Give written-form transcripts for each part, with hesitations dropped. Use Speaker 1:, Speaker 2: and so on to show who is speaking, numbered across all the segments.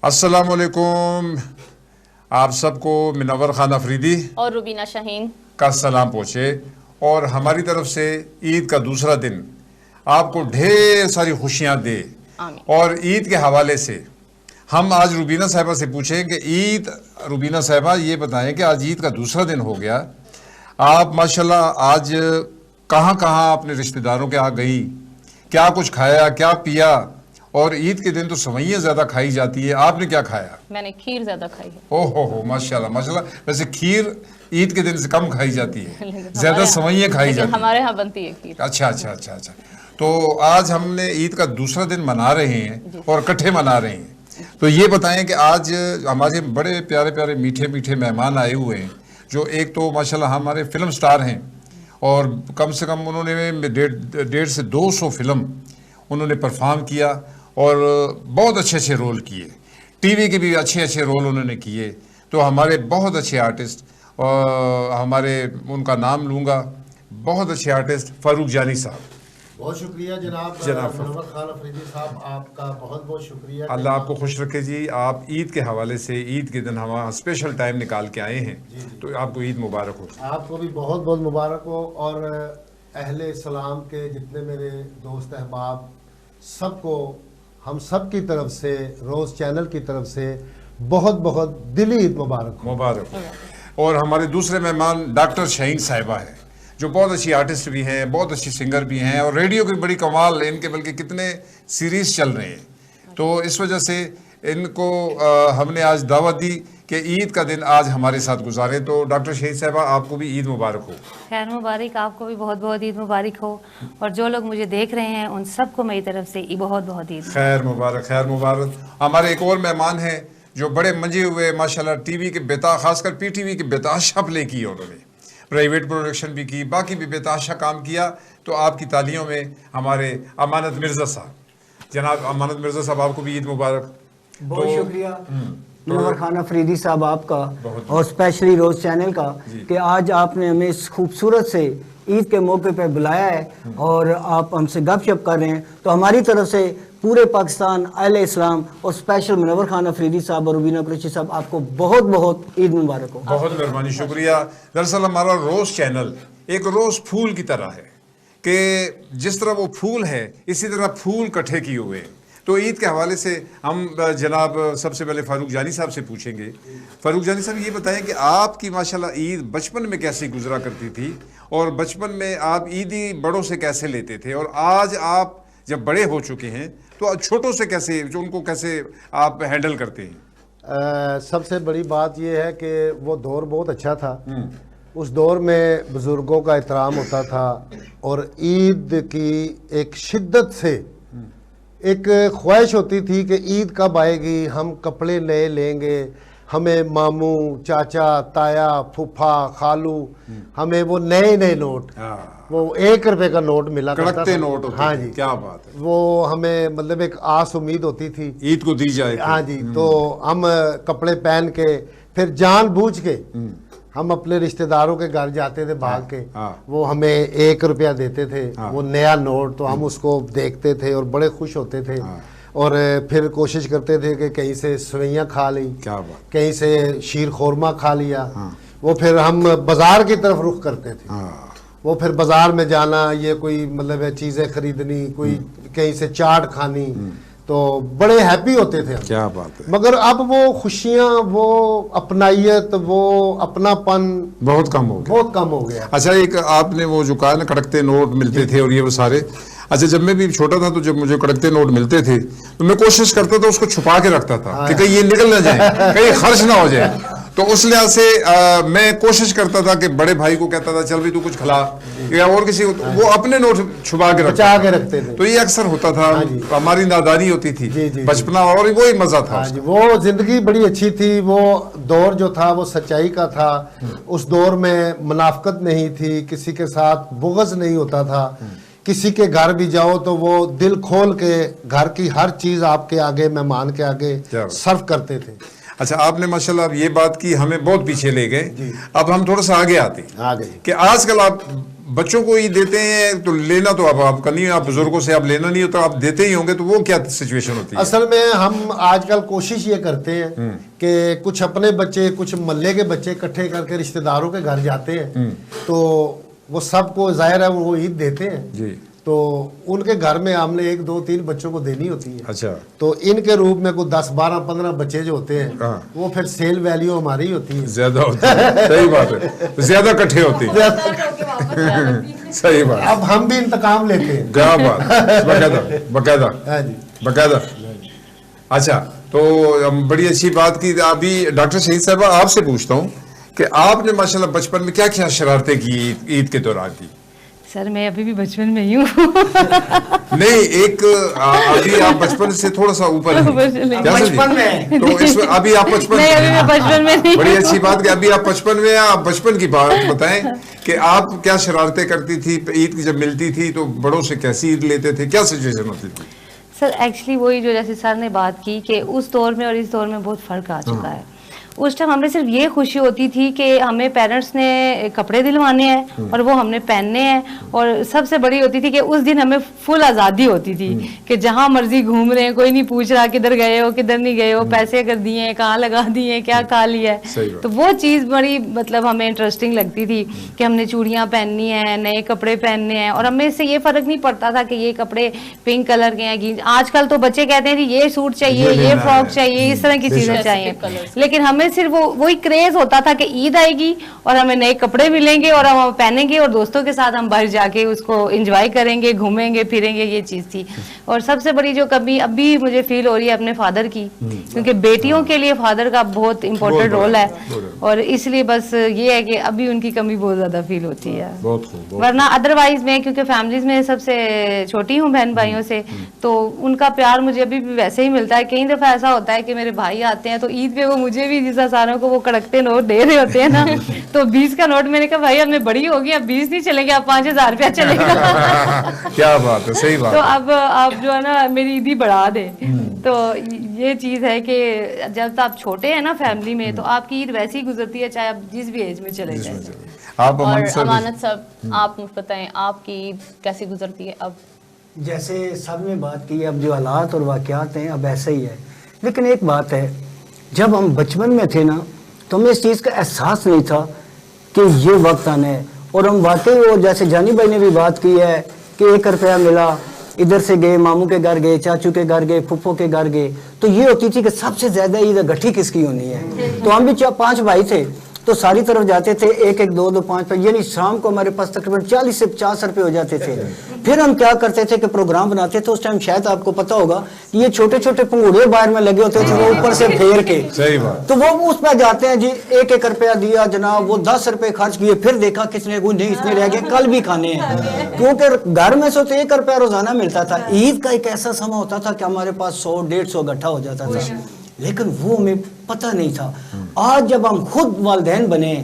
Speaker 1: अस्सलामुअलैकुम। आप सबको मुनव्वर खान अफरीदी
Speaker 2: और रुबीना शाहीन
Speaker 1: का सलाम पहुँचे और हमारी तरफ से ईद का दूसरा दिन आपको ढेर सारी खुशियाँ दे। और ईद के हवाले से हम आज रुबीना साहिबा से पूछें कि ईद, रुबीना साहिबा ये बताएं कि आज ईद का दूसरा दिन हो गया, आप माशाल्लाह आज कहाँ कहाँ अपने रिश्तेदारों के यहाँ गई, क्या कुछ खाया, क्या पिया? और ईद के दिन तो सवैयाँ ज़्यादा खाई जाती है, आपने क्या खाया?
Speaker 2: मैंने खीर ज़्यादा खाई है।
Speaker 1: ओहो हो, माशाल्लाह माशाल्लाह। वैसे खीर ईद के दिन से कम खाई जाती है, ज़्यादा सवैयाँ खाई जाती है।
Speaker 2: हमारे यहाँ बनती है खीर।
Speaker 1: अच्छा। तो आज हमने ईद का दूसरा दिन मना रहे हैं और इकट्ठे मना रहे हैं, तो ये बताएं कि आज हमारे बड़े प्यारे प्यारे मीठे मीठे मेहमान आए हुए हैं, जो एक तो माशाल्लाह हमारे फिल्म स्टार हैं और कम से कम उन्होंने 150 से 200 फिल्म उन्होंने परफॉर्म किया और बहुत अच्छे अच्छे रोल किए, टीवी के भी अच्छे अच्छे रोल उन्होंने किए। तो हमारे बहुत अच्छे आर्टिस्ट, हमारे उनका नाम लूँगा, बहुत अच्छे आर्टिस्ट फारूक जानी साहब।
Speaker 3: बहुत शुक्रिया जनाब मुनव्वर खान अफरीदी साहब, आपका बहुत बहुत शुक्रिया।
Speaker 1: अल्लाह आपको खुश रखे जी। आप ईद के हवाले से ईद के दिन हम स्पेशल टाइम निकाल के आए हैं, तो आपको ईद मुबारक हो।
Speaker 3: आपको भी बहुत बहुत मुबारक हो और अहले इस्लाम के जितने मेरे दोस्त अहबाब सबको हम सब की तरफ से, रोज़ चैनल की तरफ से बहुत बहुत दिली ईद मुबारक
Speaker 1: हो। और हमारे दूसरे मेहमान डॉक्टर शाहीन साहिबा है, जो बहुत अच्छी आर्टिस्ट भी हैं, बहुत अच्छी सिंगर भी हैं और रेडियो की बड़ी कमाल इनके, बल्कि कितने सीरीज़ चल रहे हैं। तो इस वजह से इनको हमने आज दावत दी कि ईद का दिन आज हमारे साथ गुजारें। तो डॉक्टर शाहीन साहिबा, आपको भी ईद मुबारक हो।
Speaker 4: खैर मुबारक, आपको भी बहुत बहुत ईद मुबारक हो और जो लोग मुझे देख रहे हैं उन सबको मेरी तरफ से बहुत बहुत ईद
Speaker 1: खैर मुबारक, खैर मुबारक। हमारे एक और मेहमान हैं जो बड़े मजे हुए माशाल्लाह, टीवी के खासकर PTV के बेताशा प्ले की उन्होंने, प्राइवेट प्रोडक्शन भी की, बाकी भी बेताशा काम किया। तो आपकी तालियों में हमारे अमानत मिर्ज़ा साहब, जनाब अमानत मिर्ज़ा साहब, आपको भी ईद मुबारक।
Speaker 5: बहुत शुक्रिया मुनव्वर खान अफरीदी साहब आपका और स्पेशली रोज़ चैनल का कि आज आपने हमें इस खूबसूरत से ईद के मौके पर बुलाया है और आप हमसे गपशप कर रहे हैं। तो हमारी तरफ से पूरे पाकिस्तान, अहले इस्लाम और स्पेशल मुनव्वर खान अफरीदी साहब और रुबीना कुरैशी साहब, आपको बहुत बहुत ईद मुबारक हो।
Speaker 1: बहुत मेहरबानी, शुक्रिया। दरअसल हमारा रोज़ चैनल एक रोज़ फूल की तरह है कि जिस तरह वो फूल है इसी तरह फूल इकट्ठे किए हुए हैं। तो ईद के हवाले से हम जनाब सबसे पहले फारूक जानी साहब से पूछेंगे। फारूक जानी साहब, ये बताएं कि आपकी माशाल्लाह ईद बचपन में कैसे गुजरा करती थी और बचपन में आप ईदी बड़ों से कैसे लेते थे, और आज आप जब बड़े हो चुके हैं तो छोटों से कैसे, जो उनको कैसे आप हैंडल करते हैं?
Speaker 3: सबसे बड़ी बात यह है कि वो दौर बहुत अच्छा था। उस दौर में बुज़ुर्गों का एहतराम होता था और ईद की एक शिद्दत से एक ख्वाहिश होती थी कि ईद कब आएगी, हम कपड़े नए लेंगे, हमें मामू, चाचा, ताया, फूफा, खालू, हमें वो नए नए नोट, वो 1 रुपए का नोट मिला करता था।
Speaker 1: नोट होते
Speaker 3: हाँ जी,
Speaker 1: क्या बात है।
Speaker 3: वो हमें मतलब एक आस उम्मीद होती थी
Speaker 1: ईद को दी जाए।
Speaker 3: हाँ जी, तो हम कपड़े पहन के फिर जानबूझ के हम अपने रिश्तेदारों के घर जाते थे भाग के। वो हमें 1 रुपया देते थे, वो नया नोट, तो हम उसको देखते थे और बड़े खुश होते थे और फिर कोशिश करते थे कि कहीं से सवैयाँ खा ली, कहीं से शीर खोरमा खा लिया। वो फिर हम बाजार की तरफ रुख करते थे। वो फिर बाजार में जाना, ये कोई मतलब चीज़ें खरीदनी, कोई कहीं से चाट खानी, तो बड़े हैप्पी होते थे।
Speaker 1: क्या बात है।
Speaker 3: मगर अब वो खुशियाँ, वो अपनाइयत, वो अपनापन बहुत कम हो गया।
Speaker 1: अच्छा, एक आपने वो जो कहा ना कड़कते नोट मिलते थे और ये वो सारे, अच्छा जब मैं भी छोटा था तो जब मुझे कड़कते नोट मिलते थे तो मैं कोशिश करता था उसको छुपा के रखता था कि कहीं ये निकल ना जाए, कहीं खर्च ना हो जाए। तो उस लिहाज से मैं कोशिश करता था कि बड़े भाई को कहता था चल भाई तू कुछ खिला, या और किसी को, वो अपने नोट छुपा के
Speaker 3: रखते थे।
Speaker 1: तो ये अक्सर होता था, हमारी नादानी होती थी बचपना, और वो ही मजा था।
Speaker 3: वो जिंदगी बड़ी अच्छी थी। वो दौर जो था वो सच्चाई का था। उस दौर में मुनाफकत नहीं थी, किसी के साथ बुग़्ज़ नहीं होता था। किसी के घर भी जाओ तो वो दिल खोल के घर की हर चीज़ आपके आगे, मेहमान के आगे सर्व करते थे।
Speaker 1: अच्छा, आपने माशाल्लाह अब ये बात की, हमें बहुत पीछे ले गए। अब हम थोड़ा सा आगे आते हैं
Speaker 3: आ गए
Speaker 1: कि आजकल आप बच्चों को ही देते हैं, तो लेना तो अब आपका नहीं है, आप बुजुर्गों से आप लेना नहीं हो तो आप देते ही होंगे, तो वो क्या सिचुएशन होती है?
Speaker 3: असल में हम आजकल कोशिश ये करते हैं कि कुछ अपने बच्चे, कुछ मोहल्ले के बच्चे इकट्ठे करके रिश्तेदारों के घर जाते हैं, तो वो सबको जाहिर है वो ईद देते हैं
Speaker 1: जी।
Speaker 3: तो उनके घर में हमने 1 2 3 बच्चों को देनी होती है।
Speaker 1: अच्छा।
Speaker 3: तो इनके रूप में कोई 10 12 15 बच्चे जो होते हैं,
Speaker 1: हाँ।
Speaker 3: वो फिर सेल वैल्यू हमारी होती है,
Speaker 1: ज्यादा होती है। सही बात है, ज्यादा इकट्ठे होती है। सही बात।
Speaker 3: अब हम भी इंतकाम लेते हैं।
Speaker 1: क्या बात, बकायदा बकायदा
Speaker 3: हाँ जी,
Speaker 1: बकायदा। अच्छा, तो बड़ी अच्छी बात की। अभी डॉक्टर शहीद साहब आपसे पूछता हूँ कि आपने माशाल्लाह बचपन में क्या क्या शरारतें की ईद के दौरान की?
Speaker 4: सर मैं अभी भी बचपन में ही हूँ।
Speaker 1: नहीं, एक अभी आप बचपन से थोड़ा सा ऊपर हैं। क्या समझे?
Speaker 5: बचपन में
Speaker 1: तो इसमें अभी आप बचपन
Speaker 4: नहीं, अभी मैं बचपन में नहीं
Speaker 1: बड़ी अच्छी बात कि अभी आप बचपन में हैं। आप बचपन की बात बताएं कि आप क्या शरारतें करती थी ईद की, जब मिलती थी तो बड़ों से कैसी ईद लेते थे, क्या सिचुएशन होती थी?
Speaker 4: सर एक्चुअली वही जो जैसे सर ने बात की कि उस दौर में और इस दौर में बहुत फ़र्क आ चुका है। उस टाइम हमें सिर्फ ये खुशी होती थी कि हमें पेरेंट्स ने कपड़े दिलवाने हैं और वो हमने पहनने हैं, और सबसे बड़ी होती थी कि उस दिन हमें फुल आज़ादी होती थी कि जहाँ मर्जी घूम रहे हैं, कोई नहीं पूछ रहा किधर गए हो किधर नहीं गए हो, पैसे अगर दिए हैं कहाँ लगा दिए हैं, क्या खा लिया है। तो वो चीज़ बड़ी मतलब हमें इंटरेस्टिंग लगती थी कि हमने चूड़ियाँ पहननी है, नए कपड़े पहनने हैं, और हमें इससे ये फ़र्क नहीं पड़ता था कि ये कपड़े पिंक कलर के हैं। आजकल तो बच्चे कहते हैं ये सूट चाहिए, ये फ्रॉक चाहिए, इस तरह की चीज़ें चाहिए, लेकिन हमें सिर्फ वही क्रेज होता था कि ईद आएगी और हमें नए कपड़े मिलेंगे और हम पहनेंगे और दोस्तों के साथ हम बाहर जाके उसको एंजॉय करेंगे, घूमेंगे फिरेंगे, ये चीज़ थी। और सबसे बड़ी जो कभी अभी मुझे फील हो रही है अपने फादर की, क्योंकि बेटियों के लिए फादर का बहुत इंपॉर्टेंट रोल है, और इसलिए बस ये है कि अभी उनकी कमी बहुत ज़्यादा फील होती है। वरना अदरवाइज मैं क्योंकि फैमिलीज में सबसे छोटी हूँ बहन भाइयों से, तो उनका प्यार मुझे अभी भी वैसे ही मिलता है। कई दफ़ा ऐसा होता है कि मेरे भाई आते हैं तो ईद पे वो मुझे भी जिस सारों को वो कड़कते नोट दे रहे होते हैं ना, तो 20 का नोट, मैंने कहा भाई अब मैं बड़ी होगी, अब 20 नहीं चलेंगे, अब 5000 रुपया चलेगा।
Speaker 1: क्या बात है, सही बात।
Speaker 4: तो अब आप जो है ना मेरी ईदी बढ़ा दे। तो ये चीज़ है कि जब आप छोटे हैं ना फैमिली में, तो आपकी ईद वैसी गुजरती है चाहे आप जिस भी एज में चले जाए।
Speaker 1: आप
Speaker 2: और अमानत साहब, आप बताएं आपकी ईद कैसी गुजरती है अब?
Speaker 5: जैसे सब ने बात की, अब जो हालात और वाक़यात हैं अब ऐसे ही है, लेकिन एक बात है, जब हम बचपन में थे ना तो हमें इस चीज़ का एहसास नहीं था कि ये वक्त आना है। और हम वाकई, वो जैसे जानी भाई ने भी बात की है कि 1 रुपया मिला, इधर से गए, मामू के घर गए, चाचू के घर गए, फुफ्फो के घर गए, तो ये होती थी कि सबसे ज़्यादा ईद गठी किसकी होनी है। तो हम भी 5 भाई थे तो सारी तरफ जाते थे, 1 1 2 2 5 यानी शाम को हमारे पास तकरीबन 40 से 50 रुपये हो जाते थे। फिर हम क्या करते थे कि प्रोग्राम बनाते थे। उस टाइम शायद आपको पता होगा कि ये छोटे छोटे पंगूड़े बाहर में लगे होते थे, वो ऊपर से फेर के,
Speaker 1: सही बात।
Speaker 5: तो वो उस पर जाते हैं जी, 1 1 रुपया दिया जनाब, वो 10 रुपए खर्च किए, फिर देखा किसने नहीं इसने रह गए, कल भी खाने हैं, क्योंकि घर में से तो 1 रुपया रोजाना मिलता था। ईद का एक ऐसा समय होता था कि हमारे पास 100 150 गट्ठा हो जाता था, लेकिन वो हमें पता नहीं था। आज जब हम खुद वालिदैन बने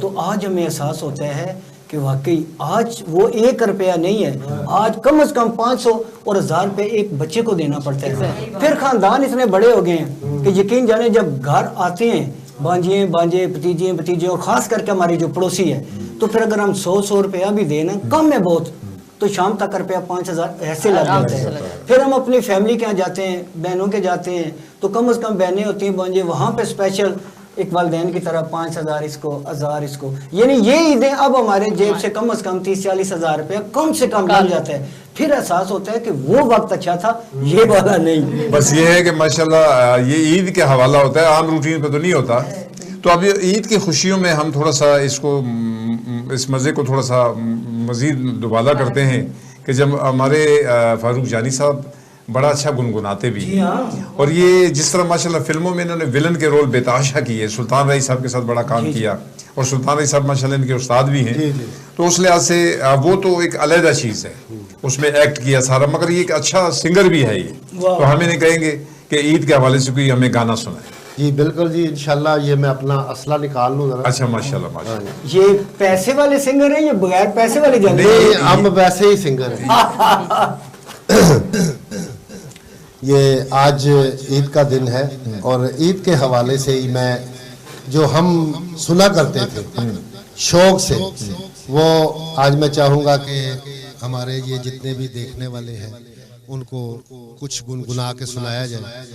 Speaker 5: तो आज हमें एहसास होता है कि वाकई आज वो 1 रुपया नहीं है, आज कम से कम 500 और 1000 रुपये एक बच्चे को देना पड़ता है। फिर खानदान इतने बड़े हो गए हैं कि यकीन जाने जब घर आते हैं भांजिए भांजे भतीजे भतीजे, और ख़ास करके हमारी जो पड़ोसी है, तो फिर अगर हम 100 रुपया भी देना कम है बहुत, तो शाम तक रुपया 5000 ऐसे लग जाते हैं। फिर हम अपनी फैमिली के यहाँ जाते हैं, बहनों के जाते हैं, तो कम से कम बहनें होती हैं भांजे, वहाँ पे स्पेशल एक वालिदैन की तरह 5000 इसको, 1000 इसको, यानी ये ईदें अब हमारे जेब से कम 30-40 हज़ार रुपया कम से कम बन जाता है। फिर एहसास होता है कि वो वक्त अच्छा था, ये वाला नहीं।
Speaker 1: बस ये है कि माशाल्लाह ये ईद के हवाला होता है, आम रूटीन पे तो नहीं होता। तो अब ईद की खुशियों में हम थोड़ा सा इस मज़े को थोड़ा सा मज़ीद दुबाला करते हैं कि जब हमारे फारूक जानी साहब बड़ा अच्छा गुनगुनाते भी हैं, और ये जिस तरह माशाल्लाह फिल्मों में इन्होंने विलन के रोल बेताशा किए, सुल्तान रईस साहब के साथ बड़ा काम किया, और सुल्तान रईस साहब माशाल्लाह इनके उस्ताद भी हैं, तो उस लिहाज से वो तो एक अलग चीज़ है, उसमें एक्ट किया सारा, मगर ये एक अच्छा सिंगर भी है ये। तो हम इन्हें कहेंगे कि ईद के हवाले से कोई हमें गाना सुनाए।
Speaker 3: जी बिल्कुल जी, इंशाल्लाह ये मैं अपना असला निकाल लूँ जरा।
Speaker 1: अच्छा, माशाल्लाह माशाल्लाह।
Speaker 5: ये पैसे वाले सिंगर हैं, ये बगैर पैसे वाले जानते
Speaker 3: नहीं, हम वैसे ही सिंगर हैं। ये आज ईद का दिन है और ईद के हवाले से ही मैं जो हम सुना करते थे शौक से, वो आज मैं चाहूँगा कि हमारे ये जितने भी देखने वाले हैं उनको कुछ गुनगुना के सुनाया जाए।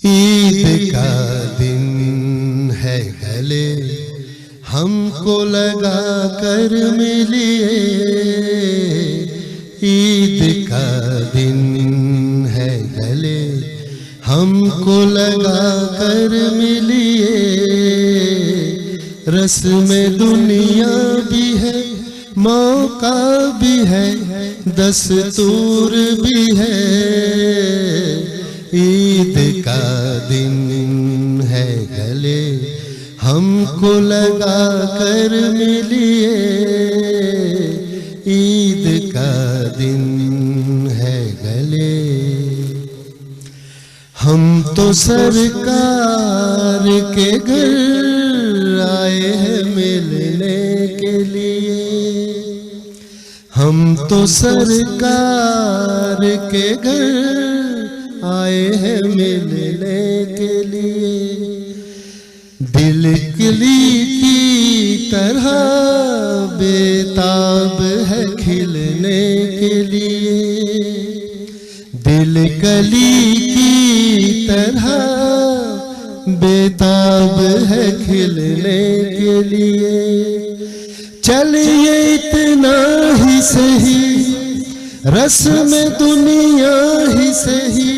Speaker 3: ईद का दिन है गले हमको लगा कर मिलिए, ईद का दिन है गले हमको लगा कर मिलिए, रस्म दुनिया भी है मौका भी है दस्तूर भी है, ईद का दिन है गले हमको लगा कर मिलिए, ईद का दिन है गले। हम तो सरकार के घर आए हैं मिलने के लिए, हम तो सरकार के घर आए हैं मिलने के लिए, दिल कली की तरह बेताब है खिलने के लिए, दिल कली की तरह बेताब है खिलने के लिए, चलिए इतना ही सही रस्म दुनिया ही सही,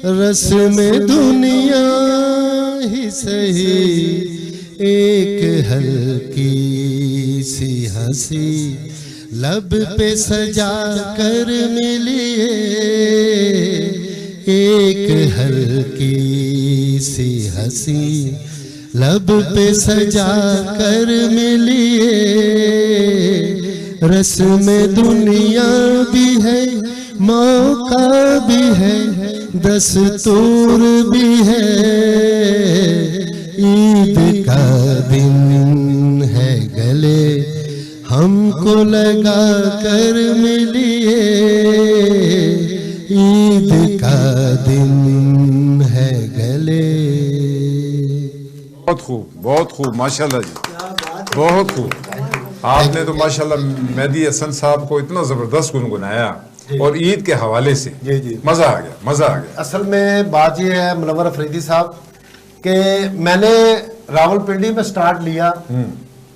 Speaker 3: रस्म दुनिया ही सही, एक हल्की सी हंसी लब पे सजा कर मिलिए, एक हल्की सी हंसी लब पे सजा कर मिलिए, रस्म दुनिया भी है मौका भी है दस्तूर भी है, ईद का दिन है गले हमको लगा कर मिलिए, ईद का दिन है गले।
Speaker 1: बहुत खूब माशाल्लाह जी, बहुत खूब। आपने तो माशाल्लाह मेहदी हसन साहब को इतना जबरदस्त गुनगुनाया और ईद के हवाले से
Speaker 3: जी
Speaker 1: मजा आ गया, मजा आ गया।
Speaker 3: असल में बात ये है मुनव्वर अफरीदी साहब कि मैंने रावलपिंडी में स्टार्ट लिया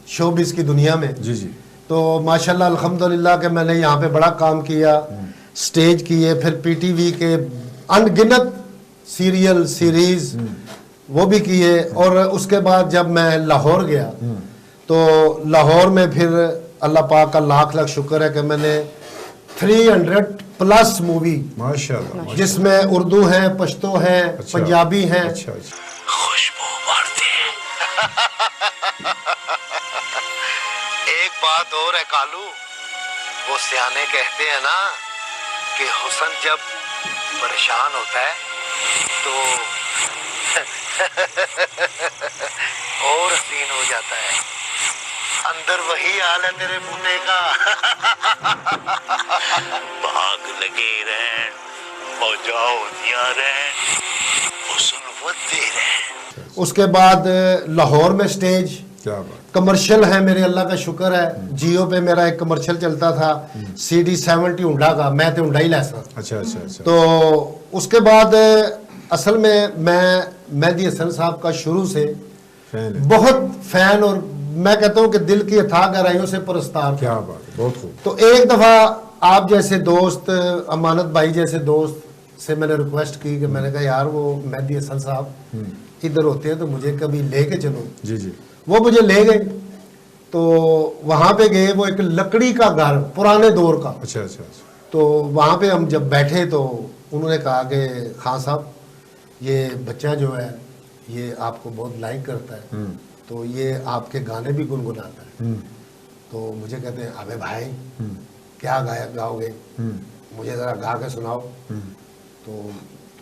Speaker 3: शोबिस की दुनिया में,
Speaker 1: जी जी,
Speaker 3: तो माशाल्लाह अल्हम्दुलिल्लाह के मैंने यहाँ पे बड़ा काम किया, स्टेज किए, फिर पीटीवी के अनगिनत सीरियल सीरीज वो भी किए, और उसके बाद जब मैं लाहौर गया तो लाहौर में फिर अल्लाह पाक का लाख लाख शुक्र है कि मैंने 300+ मूवी
Speaker 1: माशाल्लाह,
Speaker 3: जिसमें उर्दू है, पश्तो है,
Speaker 1: अच्छा,
Speaker 3: पंजाबी है,
Speaker 1: अच्छा अच्छा,
Speaker 6: खुशबू मारते हैं। एक बात और है कालू, वो सियाने कहते हैं ना कि हुस्न जब परेशान होता है तो और हसीन हो जाता है, अंदर वही हाल है तेरे मुन्ने का। भाग लगे रहन, मौजा होतियां रहन, हुस्न वधदे रहन।
Speaker 3: उसके बाद लाहौर में स्टेज,
Speaker 1: क्या बात,
Speaker 3: कमर्शियल है, मेरे अल्लाह का शुक्र है, जियो पे मेरा एक कमर्शियल चलता था CD 70 हुंडा का, मैं तो हुंडा ही लैसा।
Speaker 1: अच्छा अच्छा अच्छा,
Speaker 3: तो उसके बाद असल में मैं मेहदी हसन साहब का शुरू से
Speaker 1: फैन है।
Speaker 3: बहुत फैन, और मैं कहता हूँ कि दिल की अथाह गहराइयों से पुरस्कार।
Speaker 1: क्या बात है, बहुत खूब।
Speaker 3: तो एक दफा आप जैसे दोस्त, अमानत भाई जैसे दोस्त से मैंने रिक्वेस्ट की कि मैंने कहा यार वो मेहदी हसन साहब इधर होते हैं तो मुझे कभी लेके चलो।
Speaker 1: जी जी,
Speaker 3: वो मुझे ले गए, तो वहां पे गए, वो एक लकड़ी का घर पुराने दौर का,
Speaker 1: अच्छा अच्छा अच्छा,
Speaker 3: तो वहां पे हम जब बैठे तो उन्होंने कहा कि खान साहब ये बच्चा जो है ये आपको बहुत लाइक करता है, तो ये आपके गाने भी गुनगुनाता है। तो मुझे कहते हैं अबे भाई क्या गाओगे, मुझे ज़रा गा के सुनाओ। तो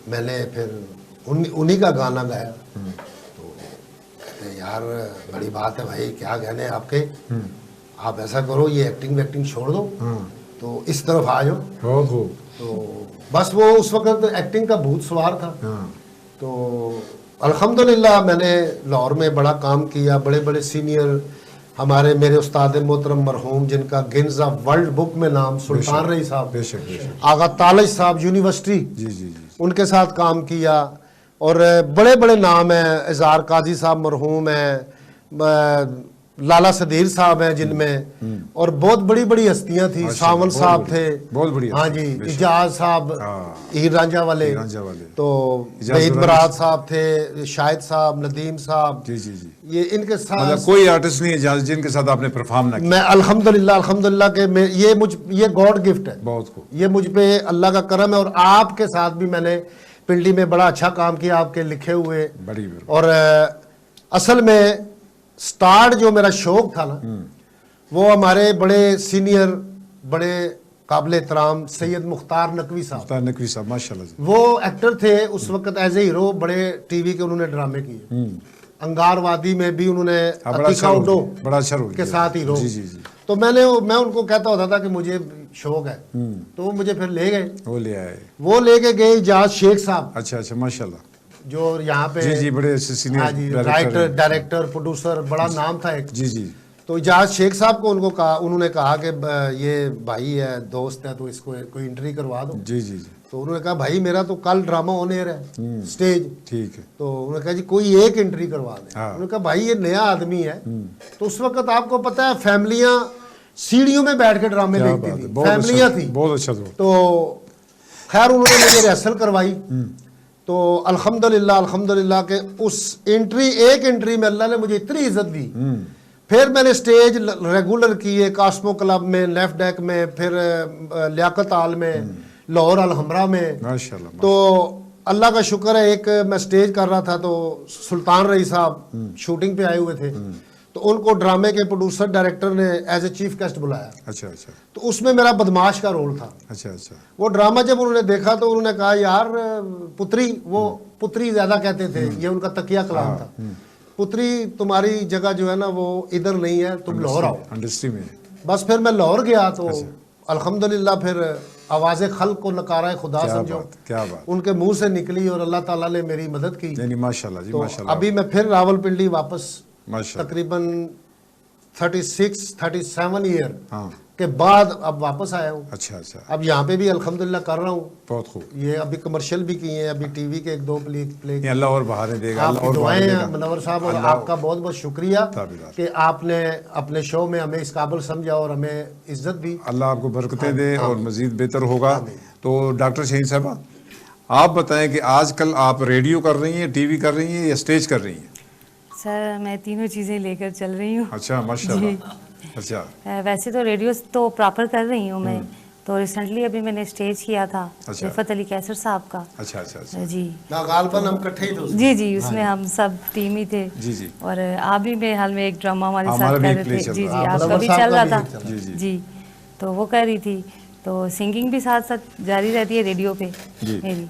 Speaker 3: मैंने फिर उन्हीं का गाना गाया। तो कहते हैं यार बड़ी बात है भाई, क्या गाने आपके, आप ऐसा करो ये एक्टिंग वैक्टिंग छोड़ दो, तो इस तरफ आ जाओ।
Speaker 1: बहुत खूब।
Speaker 3: तो बस वो उस वक्त एक्टिंग का भूत सवार था। तो अल्हम्दुलिल्लाह मैंने लाहौर में बड़ा काम किया, बड़े बड़े सीनियर हमारे मेरे उस्ताद मोहतरम मरहूम जिनका गिन्स ऑफ वर्ल्ड बुक में नाम सुल्तान रही साहब, आगा तालिश साहब यूनिवर्सिटी, जी उनके साथ काम किया। और बड़े बड़े नाम हैं, इज़हार काजी साहब मरहूम हैं, लाला सदीर साहब हैं जिनमें, और बहुत बड़ी बड़ी हस्तियां थी, सावन साहब थे, बहुत बढ़िया, हाँ जी, इजाज साहब, हीर रांझा वाले, तो वहीद बरात साहब थे, शाहिद साहब, नदीम साहब, जी ये इनके साथ
Speaker 1: मतलब कोई आर्टिस्ट नहीं है जिनके साथ आपने परफॉर्म ना किया।
Speaker 3: मैं अल्हम्दुलिल्लाह के ये गॉड गिफ्ट है,
Speaker 1: बहुत खूब,
Speaker 3: ये मुझ पे अल्लाह का करम है। और आपके साथ भी मैंने पिंडी में बड़ा अच्छा काम किया, आपके लिखे हुए, और असल में स्टार्ट जो मेरा शौक था ना, वो हमारे बड़े सीनियर, बड़े काबिल एहतराम सैयद मुख्तार नकवी साहब,
Speaker 1: माशाल्लाह जी,
Speaker 3: वो एक्टर थे उस वक्त एज ए हीरो, बड़े टीवी के उन्होंने ड्रामे किए, अंगार वादी में भी उन्होंने
Speaker 1: बड़ा अच्छा रोल
Speaker 3: के साथ हीरो।
Speaker 1: जी।
Speaker 3: तो मैं उनको कहता होता था कि मुझे शौक है, तो वो मुझे फिर ले गए, वो लेके गए इजाज शेख साहब,
Speaker 1: अच्छा माशाल्लाह,
Speaker 3: जो यहाँ पे
Speaker 1: जी बड़े सीनियर
Speaker 3: राइटर, डायरेक्टर, प्रोड्यूसर, बड़ा नाम था एक,
Speaker 1: जी।
Speaker 3: तो इजाज शेख साहब को उन्होंने कहा कि ये भाई है, दोस्त है, तो इसको कोई एंट्री करवा दो, जी। तो उन्होंने कहा भाई मेरा तो कल ड्रामा ऑन एयर है स्टेज, ठीक है, तो उन्होंने कहा जी कोई एक एंट्री करवा दे। उन्होंने कहा भाई ये नया आदमी है, तो उस वक्त आपको पता है फैमिलियां सीढ़ियों में बैठ के ड्रामे देखती थी, फैमिलियां थी, बहुत अच्छा। तो खैर उन्होंने मुझे रिहर्सल करवाई, तो अल्हम्दुलिल्लाह के उस एक एंट्री में अल्लाह ने मुझे इतनी इज्जत दी। फिर मैंने स्टेज रेगुलर किए, कास्मो क्लब में, लेफ्ट डेक में, फिर लियाकत आल में, लाहौर अलहमरा में, माशाल्लाह। तो अल्लाह का शुक्र है, एक मैं स्टेज कर रहा था तो सुल्तान रही साहब शूटिंग पे आए हुए थे, तो उनको ड्रामे के प्रोड्यूसर डायरेक्टर ने एज ए चीफ गेस्ट बुलाया, अच्छा। तो उसमें मेरा बदमाश का रोल था, अच्छा। वो ड्रामा जब उन्होंने देखा तो उन्होंने कहा यार पुत्री, वो पुत्री ज्यादा कहते थे, ये उनका तकिया कलाम था, पुत्री तुम्हारी जगह जो है ना वो इधर नहीं है, तुम लाहौर आओ इंडस्ट्री में। बस फिर मैं लाहौर गया, तो अल्हम्दुलिल्लाह फिर आवाज़ खल्क को नकारा खुदा समझो, क्या बात, उनके मुंह से निकली और अल्लाह ताला ने मेरी मदद की, माशाल्लाह जी, माशाल्लाह। अभी मैं फिर रावलपिंडी वापस तकरीबन 36-37 ईयर के बाद अब वापस आया हूँ, अच्छा। अब यहाँ पे भी अल्हम्दुलिल्लाह कर रहा हूँ, बहुत खूब। ये अभी कमर्शियल भी किए हैं, अभी टीवी के 1-2 प्ले
Speaker 1: अल्लाह और बहारें देगा,
Speaker 3: आप दुआएं हैं मुनव्वर साहब, और आपका बहुत बहुत शुक्रिया कि आपने अपने शो में हमें इस काबिल समझा और हमें इज्जत दी।
Speaker 1: अल्लाह आपको बरकतें दे और मजीद बेहतर होगा। तो डॉक्टर शहीन साहबा, आप बताएं कि आजकल आप रेडियो कर रही हैं, टीवी कर रही हैं या स्टेज कर रही हैं?
Speaker 4: सर मैं तीनों चीज़ें लेकर चल रही हूँ।
Speaker 1: अच्छा माशाल्लाह, अच्छा।
Speaker 4: वैसे तो रेडियो तो प्रॉपर कर रही हूँ मैं, तो रिसेंटली अभी मैंने स्टेज किया था रिफत अली कैसर साहब का, अच्छा जी,
Speaker 3: गालबन हम इकट्ठे ही
Speaker 4: थे, जी उसमें हम सब टीम ही थे, जी। और आप भी मेरे हाल में एक ड्रामा हमारे साथ कर रहे थे, जी आपका भी चल रहा था, जी, तो वो कर रही थी, तो सिंगिंग भी साथ साथ जारी रहती है रेडियो पे मेरी,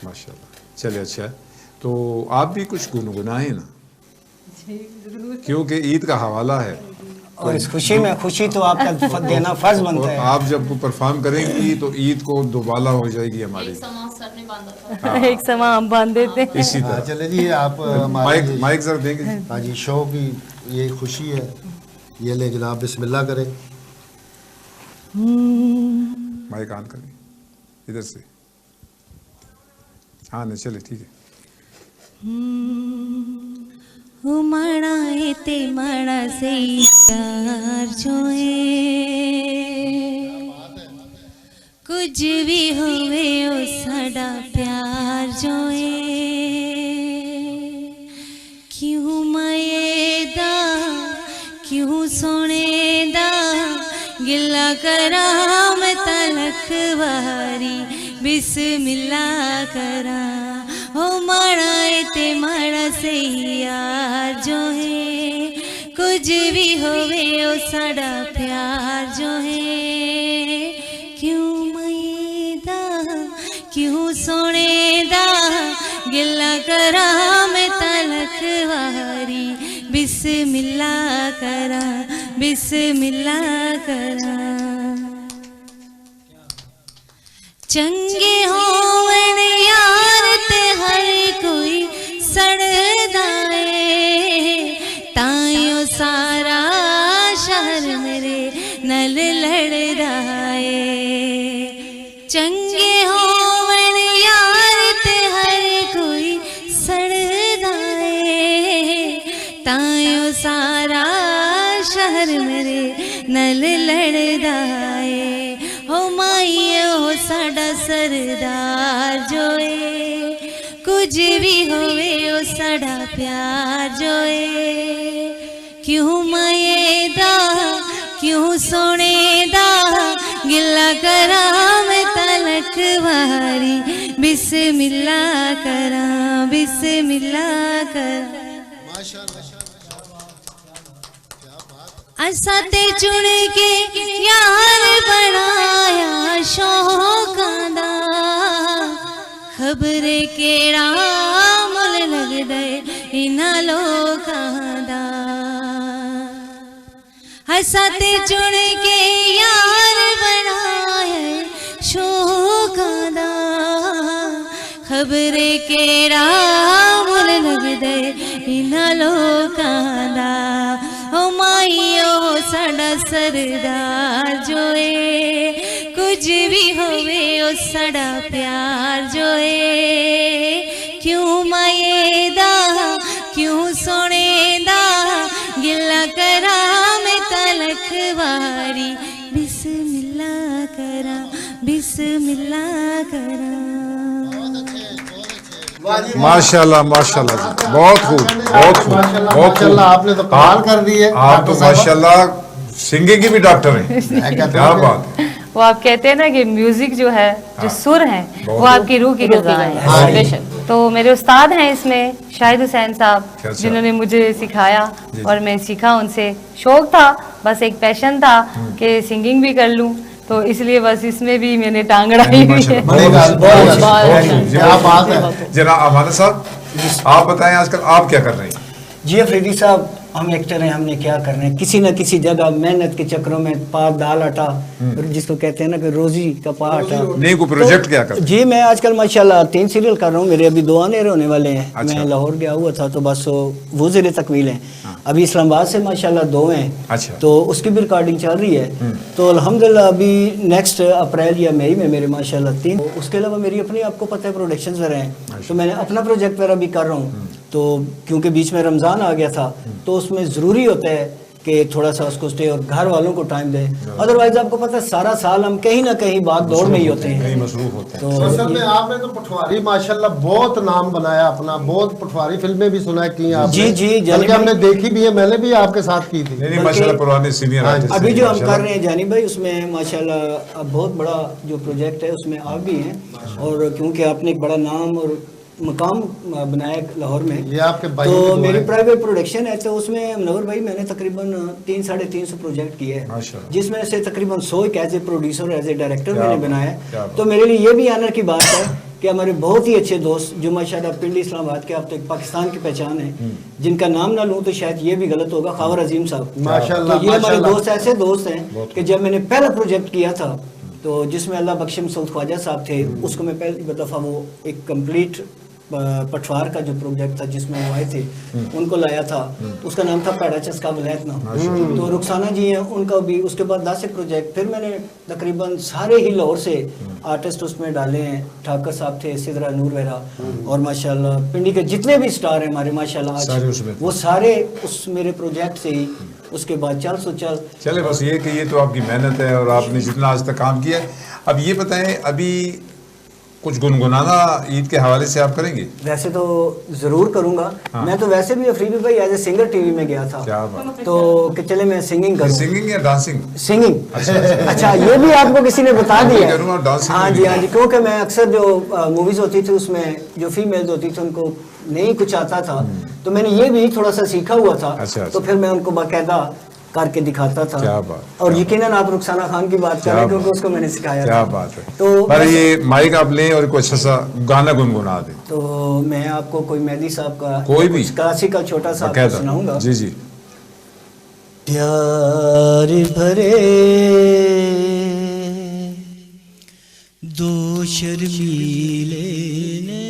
Speaker 1: माशाल्लाह। चलिए अच्छा है, तो आप भी कुछ गुनगुनाएं ना, क्योंकि ईद का हवाला है
Speaker 5: और इस खुशी में खुशी तो आपका देना फर्ज बनता है।
Speaker 1: आप जब परफॉर्म करेंगी तो ईद को दोबाला हो जाएगी हमारी,
Speaker 4: एक समा हम बांध देते हैं
Speaker 1: इसी तरह।
Speaker 3: चले जी, आप
Speaker 1: माइक जरा देंगे।
Speaker 3: हाँ जी, शो की ये खुशी है, ये ले जनाब, बिस्मिल्लाह करें।
Speaker 1: माइक ऑन करें इधर से, हाँ नहीं चले, ठीक है।
Speaker 7: माड़ा ते माड़ा से यार जोए, कुछ भी होवे ओ साडा प्यार जोए, क्यों माए दा क्यों सोने दा गिला करा मैं तलक वारी बिस्मिल्लाह करा, ओ माड़ा ते माड़ा से यार जो है, कुछ भी होवे ओ साडा प्यार जो है, क्यों मैदा क्यों सोने दा गिला करा मैं तलक वारी बिस्मिल्लाह करा बिस्मिल्लाह करा। चंगे होवन यार ते हर कोई सड़दा है, ताइयों सारा शहर मेरे नल लड़दा है। चंगे होवन यार ते हर कोई सड़दा है, ताइयों सारा शहर मेरे नल लड़दा है। हो माइया हो साडा सरदार जोए, कुछ भी होवे ओ साडा प्यार जोए। क्यों माए दा क्यों सोने दा गिला करा मैं तलक वारी, बिस्मिल्लाह करा बिस्मिल्लाह करा। असा ते चुन के यार बनाया शौकां दा, खबरे केड़ा मुल लगदा है इन्हां लोकां दा। असा ते चुन के यार बनाया शौकां दा, खबरे केड़ा मुल लगदा है इन्हां लोकां दा। ओ माइयो साडा सरदार जोए, कुछ भी होवे ओ साडा प्यार जोए। क्यों माए दा क्यों सोने दा गिला करा मैं तलक वारी, बिस्मिल्लाह करा बिस्मिल्लाह करा।
Speaker 1: माशाल्लाह माशाल्लाह जी, बहुत खूब बहुत खूब बहुत खूब।
Speaker 3: आपने तो कमाल कर दी है।
Speaker 1: आप तो माशाल्लाह सिंगिंग की भी डॉक्टर हैं, क्या बात है।
Speaker 4: वो आप कहते हैं ना कि म्यूजिक जो है, जो सुर है, वो आपकी रूह की ग़िज़ा है। तो मेरे उस्ताद हैं इसमें शाहिद हुसैन साहब, जिन्होंने मुझे सिखाया और मैं सीखा उनसे। शौक था, बस एक पैशन था कि सिंगिंग भी कर लूं, तो इसलिए बस इसमें भी मैंने टांग अड़ाई हुई है।
Speaker 1: जनाब अमानत साहब, आप बताएं आजकल आप क्या कर रहे हैं?
Speaker 5: जी अफरीदी साहब, हम एक्टर हैं, हमने क्या करना है, किसी न किसी जगह मेहनत के चक्रों में पाव दाल आटा, जिसको कहते हैं ना कि रोजी का पाव आटा।
Speaker 1: नहीं कोई प्रोजेक्ट क्या कर?
Speaker 5: जी मैं आजकल माशाल्लाह 3 सीरियल कर रहा हूँ, मेरे अभी 2 आने होने वाले हैं।
Speaker 1: अच्छा।
Speaker 5: मैं लाहौर गया हुआ था तो बस वो ज़ेरे तकमील है। अभी इस्लामाबाद से माशाल्लाह 2 हैं।
Speaker 1: अच्छा।
Speaker 5: तो उसकी भी रिकॉर्डिंग चल रही है। तो अल्हम्दुलिल्लाह अभी नेक्स्ट अप्रैल या मई में मेरे माशाल्लाह 3। उसके अलावा मेरी अपनी, आपको पता है, प्रोडक्शंस वगैरह हैं, तो मैंने अपना प्रोजेक्ट वगैरह भी कर रहा हूँ। तो क्योंकि बीच में रमज़ान आ गया था, तो उसमें ज़रूरी होता है कि थोड़ा सा उसको स्टे और घर वालों को टाइम दे। अदरवाइज आपको पता है सारा साल हम कहीं ना कहीं भाग दौड़ में ही होते हैं,
Speaker 1: मसरूफ होते हैं।
Speaker 5: तो
Speaker 3: असल में आपने तो पटवारी माशाल्लाह बहुत नाम बनाया अपना, बहुत पटवारी फिल्में भी सुनाई की आपने।
Speaker 5: जी, जी, जानी
Speaker 3: बल्कि हमने देखी भी है, मैंने भी आपके साथ की थी।
Speaker 1: नहीं माशाल्लाह पुराने सीनियर आर्टिस्ट
Speaker 5: अभी जो हम कर रहे हैं जानी भाई, उसमें माशाल्लाह अब बहुत बड़ा जो प्रोजेक्ट है उसमें आप भी हैं, और क्योंकि आपने एक बड़ा नाम और मकाम बनाया लाहौर में,
Speaker 3: ये आपके भाई
Speaker 5: तो मेरी प्राइवेट प्रोडक्शन है, तो उसमें मनोहर भाई मैंने तकरीबन 300-350 प्रोजेक्ट किए हैं, जिसमें से तकरीबन 100 एक as a producer as a director मैंने बनाया। तो मेरे लिए ये भी आनर की बात है कि हमारे बहुत ही अच्छे दोस्त जो माशाल्लाह पिंडी इस्लामाबाद के, आप तो एक पाकिस्तान की पहचान है, जिनका नाम ना लूँ तो शायद ये भी गलत होगा, खावर अजीम साहब माशाल्लाह। तो ये हमारे दोस्त ऐसे दोस्त हैं कि जब मैंने पहला प्रोजेक्ट किया था, तो जिसमें अल्लाह बख्शिम सऊद ख्वाजा साहब थे, उसको मैं पहली दफ़ा वो एक कंप्लीट पटवार का जो प्रोजेक्ट था जिसमें वो आए थे, उनको लाया था, उसका नाम था पैड़ा चस्का वलैत ना। तो रुखसाना जी हैं, उनका भी उसके बाद 10 प्रोजेक्ट फिर मैंने तकरीबन सारे ही लाहौर से आर्टिस्ट उसमें डाले हैं। ठाकर साहब थे, सिदरा नूर वगैरह, और माशाल्लाह पिंडी के जितने भी स्टार हैं हमारे माशाल्लाह आज वो सारे उस मेरे प्रोजेक्ट से ही। उसके बाद चले
Speaker 1: बस ये कि ये तो आपकी मेहनत है और आपने जितना आज तक काम किया है। अब ये बताएं, अभी कुछ गुनगुनाना ईद के हवाले से आप करेंगे?
Speaker 5: वैसे तो जरूर करूंगा। हाँ। मैं तो वैसे भी अफरीदी भाई एज ए सिंगर टीवी में गया था।
Speaker 1: क्या बात।
Speaker 5: तो कि चले मैं सिंगिंग करूं।
Speaker 1: सिंगिंग या डांसिंग?
Speaker 5: सिंगिंग। अच्छा ये भी आपको किसी ने बता दिया? हाँ जी हाँ जी, क्योंकि मैं अक्सर जो मूवीज होती थी उसमें जो फीमेल्स होती थी उनको नहीं कुछ आता था, तो मैंने ये भी थोड़ा सा सीखा हुआ था। तो फिर मैं उनको बाकायदा करके दिखाता था।
Speaker 1: क्या बात।
Speaker 5: और यकीनन आप रुखसाना खान की बात करें क्योंकि उसको मैंने सिखाया।
Speaker 1: क्या बात है।
Speaker 5: तो
Speaker 1: पर ये माइक आप लें और कोई अच्छा सा गाना गुनगुना दें।
Speaker 5: तो मैं आपको कोई मेहदी साहब का
Speaker 1: कोई भी
Speaker 5: क्लासिकल छोटा सा सुनाऊंगा।
Speaker 1: जी जी।
Speaker 5: प्यार भरे
Speaker 8: दो शर्मीले ने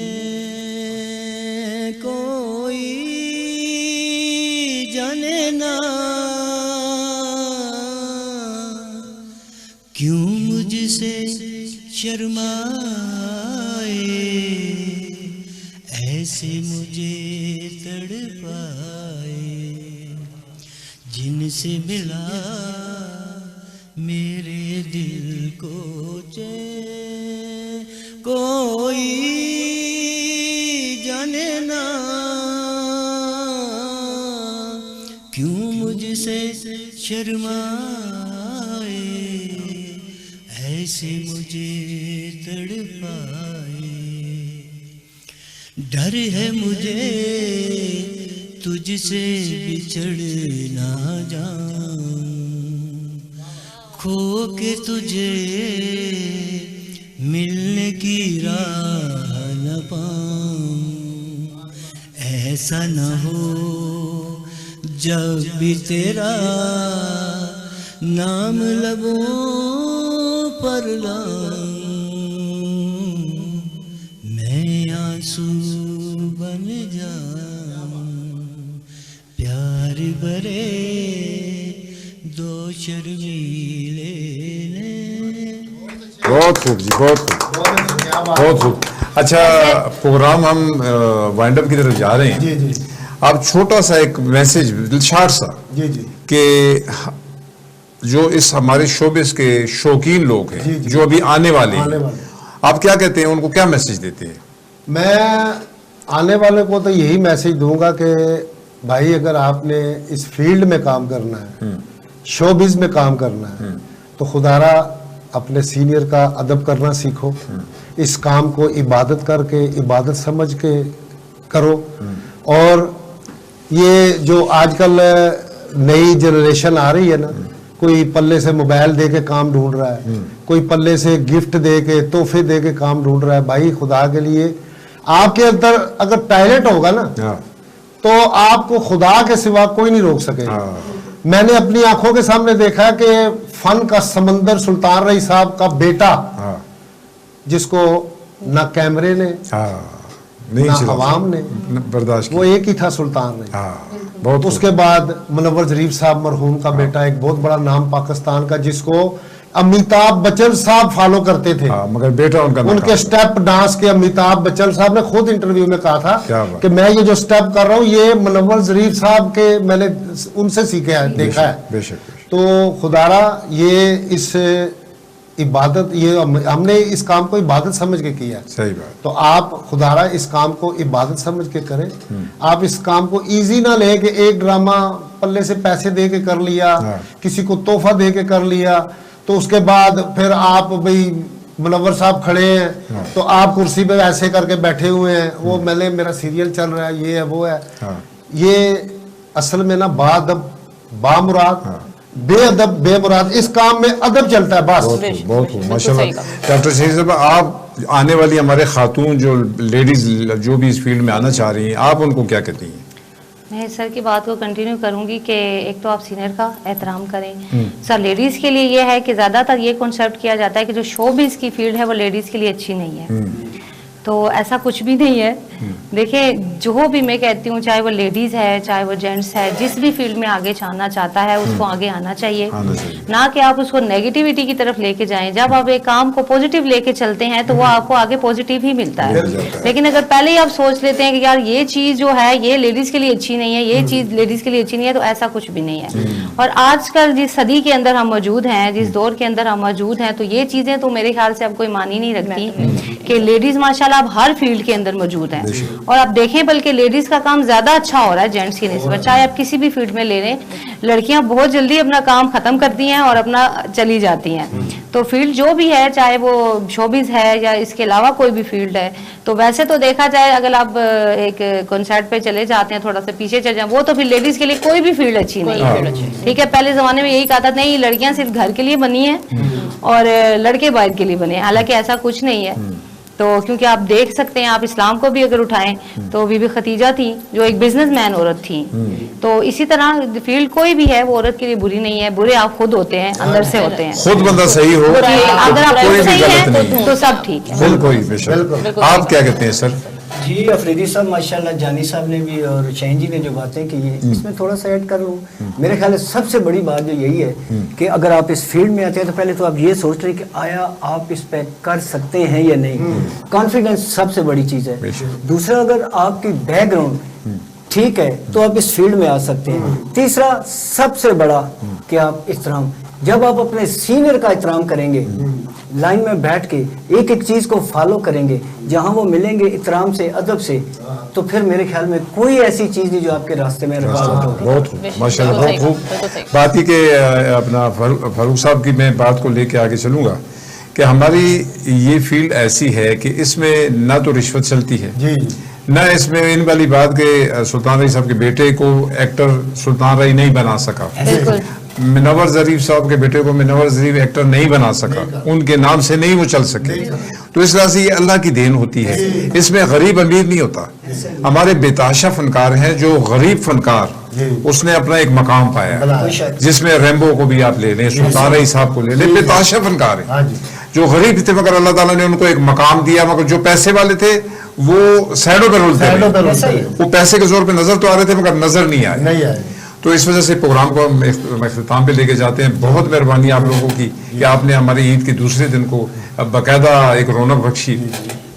Speaker 8: कोई जाने ना क्यों मुझसे शर्माए, ऐसे मुझे तड़पाए, जिनसे मिला मेरे दिल को चैन कोई जाने ना क्यों मुझसे शर्माए, ऐसे मुझे तड़पाए। डर है मुझे तुझसे बिछड़ ना जाऊं, खो के तुझे मिलने की राह न पाऊं, ऐसा न हो जब भी तेरा नाम लबों पर लाऊं, मैं आंसू बन जाऊं, प्यार भरे दो शर्मीले ने।
Speaker 1: बहुत खूब जी, बहुत खूब, बहुत खूब। अच्छा, प्रोग्राम हम वाइंड अप की तरफ जा रहे हैं।
Speaker 3: जी जी
Speaker 1: आप छोटा सा एक मैसेज, शार्ट सा,
Speaker 3: जी जी
Speaker 1: कि जो इस हमारे शोबिस के शौकीन लोग हैं,
Speaker 3: जी, जी।
Speaker 1: जो अभी आने वाले
Speaker 3: आने
Speaker 1: हैं,
Speaker 3: वाले।
Speaker 1: आप क्या कहते हैं, उनको क्या मैसेज देते हैं?
Speaker 3: मैं आने वाले को तो यही मैसेज दूंगा कि भाई अगर आपने इस फील्ड में काम करना है, शोबिज में काम करना है, तो खुदारा अपने सीनियर का अदब करना सीखो, इस काम को इबादत करके, इबादत समझ के करो। और ये जो आजकल नई जनरेशन आ रही है ना, कोई पल्ले से मोबाइल दे के काम ढूंढ रहा है, कोई पल्ले से गिफ्ट दे के, तोहफे दे के काम ढूंढ रहा है। भाई खुदा के लिए आपके अंदर अगर टैलेंट होगा ना, तो आपको खुदा के सिवा कोई नहीं रोक सकेगा। मैंने अपनी आंखों के सामने देखा कि फन का समंदर सुल्तान रई साहब का बेटा, जिसको ना कैमरे ने ना अवाम ने
Speaker 1: बर्दाश्त,
Speaker 3: वो एक ही था, सुल्तान रई।
Speaker 1: बहुत
Speaker 3: उसके बाद मुनव्वर जरीफ साहब मरहूम का बेटा, एक बहुत बड़ा नाम पाकिस्तान का, जिसको अमिताभ बच्चन साहब फॉलो करते थे,
Speaker 1: मगर बेटा
Speaker 3: उनके स्टेप डांस के अमिताभ बच्चन साहब ने खुद इंटरव्यू में कहा था कि मैं ये जो स्टेप कर रहा हूँ ये मुनव्वर जरीफ साहब के मैंने उनसे सीखे है, देखा है। तो खुदारा ये इस इबादत, ये हमने इस काम को इबादत समझ के किया है।
Speaker 1: सही बात।
Speaker 3: तो आप खुदारा इस काम को इबादत समझ के करें। आप इस काम को इजी ना ले कि एक ड्रामा पल्ले से पैसे दे के कर लिया, किसी को तोहफा दे के कर लिया, तो उसके बाद फिर आप भाई मुनव्वर साहब खड़े हैं तो आप कुर्सी पे ऐसे करके बैठे हुए हैं, वो मेरा सीरियल चल रहा है, ये है वो है। ये असल में ना बाअदब बामुराद, बेअदब बेमुराद, इस काम में अदब चलता है बस।
Speaker 1: बहुत माशाल्लाह। डॉक्टर शहीद साहब, आप आने वाली हमारे खातून जो लेडीज जो भी इस फील्ड में आना चाह रही हैं, आप उनको क्या कहती हैं?
Speaker 4: मैं सर की बात को कंटिन्यू करूंगी कि एक तो आप सीनियर का एहतराम करें। सर लेडीज़ के लिए ये है कि ज़्यादातर ये कॉन्सेप्ट किया जाता है कि जो शोबिज़ की फील्ड है वो लेडीज़ के लिए अच्छी नहीं है, तो ऐसा कुछ भी नहीं है। देखिए, जो भी मैं कहती हूँ, चाहे वो लेडीज़ है चाहे वो जेंट्स है, जिस भी फील्ड में आगे जाना चाहता है उसको आगे आना चाहिए, ना कि आप उसको नेगेटिविटी की तरफ लेके जाएं। जब आप एक काम को पॉजिटिव लेके चलते हैं तो वो आपको आगे पॉजिटिव ही मिलता है। लेकिन अगर पहले ही आप सोच लेते हैं कि यार ये चीज़ जो है ये लेडीज़ के लिए अच्छी नहीं है, ये चीज़ लेडीज़ के लिए अच्छी नहीं है, तो ऐसा कुछ भी नहीं है। और आजकल जिस सदी के अंदर हम मौजूद हैं, जिस दौर के अंदर हम मौजूद हैं, तो ये चीज़ें तो मेरे ख्याल से अब कोई मान ही नहीं रखती कि लेडीज़ माशाल्लाह अब हर फील्ड के अंदर मौजूद हैं। और आप देखें बल्कि लेडीज का काम ज्यादा अच्छा हो रहा है जेंट्स की निस्बत। चाहे आप किसी भी फील्ड में ले लें, लड़कियां बहुत जल्दी अपना काम खत्म करती हैं और अपना चली जाती हैं। तो फील्ड जो भी है, चाहे वो शोबिज है या इसके अलावा कोई भी फील्ड है, तो वैसे तो देखा जाए अगर आप एक कॉन्सर्ट पे चले जाते हैं, थोड़ा सा पीछे चले जाए, वो तो फिर लेडीज के लिए कोई भी फील्ड अच्छी नहीं है। ठीक है, पहले जमाने में यही कहा था नहीं लड़कियां सिर्फ घर के लिए बनी है और लड़के बाहर के लिए बने, हालांकि ऐसा कुछ नहीं है। तो क्योंकि आप देख सकते हैं, आप इस्लाम को भी अगर उठाएं तो बीबी खतीजा थी जो एक बिजनेसमैन औरत थी। तो इसी तरह फील्ड कोई भी है वो औरत के लिए बुरी नहीं है, बुरे आप खुद होते हैं, अंदर से होते हैं।
Speaker 1: खुद बंदा सही हो
Speaker 4: अगर आप
Speaker 1: कोई
Speaker 4: खुद
Speaker 1: भी
Speaker 4: सही
Speaker 1: गलत नहीं
Speaker 4: है तो सब ठीक है।
Speaker 1: बिल्कुल बेशक। आप क्या कहते हैं सर?
Speaker 5: जी अफरीदी साहब माशाल्लाह, जानी साहब ने भी और शहीन जी ने जो बातें की है इसमें थोड़ा सा ऐड कर लूँ। मेरे ख्याल से सबसे बड़ी बात जो यही है कि अगर आप इस फील्ड में आते हैं तो पहले तो आप ये सोच रहे हैं कि आया आप इस पे कर सकते हैं या नहीं। कॉन्फिडेंस सबसे बड़ी चीज़ है। दूसरा, अगर आपकी बैकग्राउंड ठीक है तो आप इस फील्ड में आ सकते हैं। तीसरा सबसे बड़ा कि आप एहतराम, जब आप अपने सीनियर का एहतराम करेंगे, लाइन में बैठ के एक एक चीज को फॉलो करेंगे, जहां वो मिलेंगे एहतराम से, अदब से, तो फिर मेरे ख्याल में कोई ऐसी चीज नहीं जो आपके रास्ते में रुकावट होगी।
Speaker 1: बहुत खूब माशाल्लाह, बहुत खूब। बात ही के अपना फारूक साहब की मैं बात को लेके आगे चलूंगा कि हमारी ये फील्ड ऐसी है कि इसमें ना तो रिश्वत चलती है
Speaker 3: जी
Speaker 1: ना इसमें इन वाली बात के सुल्तान रई साहब के बेटे को एक्टर सुल्तान रई नहीं बना सका,
Speaker 4: बिल्कुल
Speaker 1: मिनवर ज़रीफ साहब के बेटे को मिनवर ज़रीफ एक्टर नहीं बना सका, उनके नाम से नहीं वो चल सके। तो इस तरह से ये अल्लाह की देन होती है, इसमें गरीब अमीर नहीं होता। हमारे बेताशा फनकार हैं, जो गरीब फनकार उसने अपना एक मकाम पाया, जिसमें रेम्बो को भी आप ले लें, सुल्तान रई साहब को ले लें, बेताशा फनकार है जो गरीब थे मगर अल्लाह ताला ने उनको एक मकाम दिया। मगर जो पैसे वाले थे वो साइडों पर रुलते रहे, वो पैसे के जोर पे नजर तो आ रहे थे मगर नजर नहीं आए। तो इस वजह से प्रोग्राम को हम इख्तिताम पे लेके जाते हैं। बहुत मेहरबानी आप लोगों की कि आपने हमारी ईद के दूसरे दिन को बाकायदा एक रौनक बख्शी।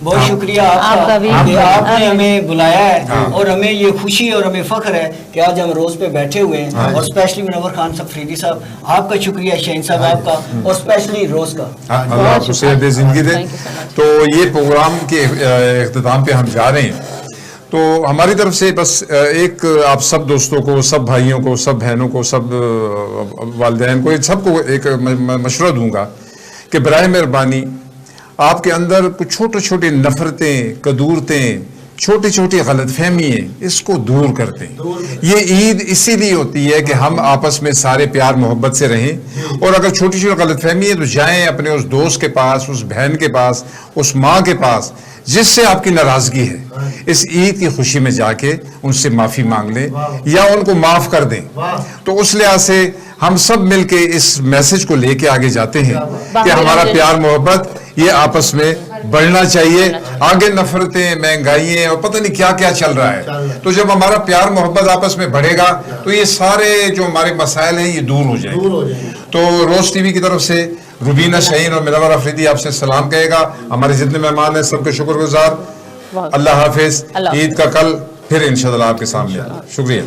Speaker 5: बहुत शुक्रिया आपका भी कि आपने हमें बुलाया है और हमें ये खुशी और हमें फख्र है कि आज हम रोज पे बैठे हुए हैं। और स्पेशली मुनव्वर खान साहब फरीदी साहब आपका शुक्रिया, शहीन साहब आपका, और स्पेशली रोज का
Speaker 1: अल्लाह आपको सेहत दे, जिंदगी दे। तो ये प्रोग्राम के इख्तिताम पे हम जा रहे हैं, तो हमारी तरफ से बस एक आप सब दोस्तों को, सब भाइयों को, सब बहनों को, सब वालिदैन को, सबको एक मशवरा दूंगा कि बराए मेहरबानी आपके अंदर कुछ छोटी छोटी नफरतें, कदूरतें, छोटी छोटी गलतफहमियाँ, इसको दूर करते हैं। ये ईद इसीलिए होती है कि हम आपस में सारे प्यार मोहब्बत से रहें। और अगर छोटी छोटी गलतफहमी है तो जाएं अपने उस दोस्त के पास, उस बहन के पास, उस माँ के पास जिससे आपकी नाराजगी है, इस ईद की खुशी में जाके उनसे माफी मांग लें या उनको माफ कर दें। तो उस लिहाज से हम सब मिलके इस मैसेज को लेके आगे जाते हैं कि हमारा प्यार मोहब्बत ये आपस में बढ़ना चाहिए। आगे नफरतें, महंगाई और पता नहीं क्या क्या चल रहा है, तो जब हमारा प्यार मोहब्बत आपस में बढ़ेगा तो ये सारे जो हमारे मसाइल हैं ये दूर हो जाएंगे। तो रोज टीवी की तरफ से रुबीना शाहीन और मिनव्वर अफरीदी आपसे सलाम कहेगा। हमारे जितने मेहमान हैं सबके शुक्रगुजार। अल्लाह हाफिज। ईद का कल फिर इंशाअल्लाह आपके सामने। शुक्रिया।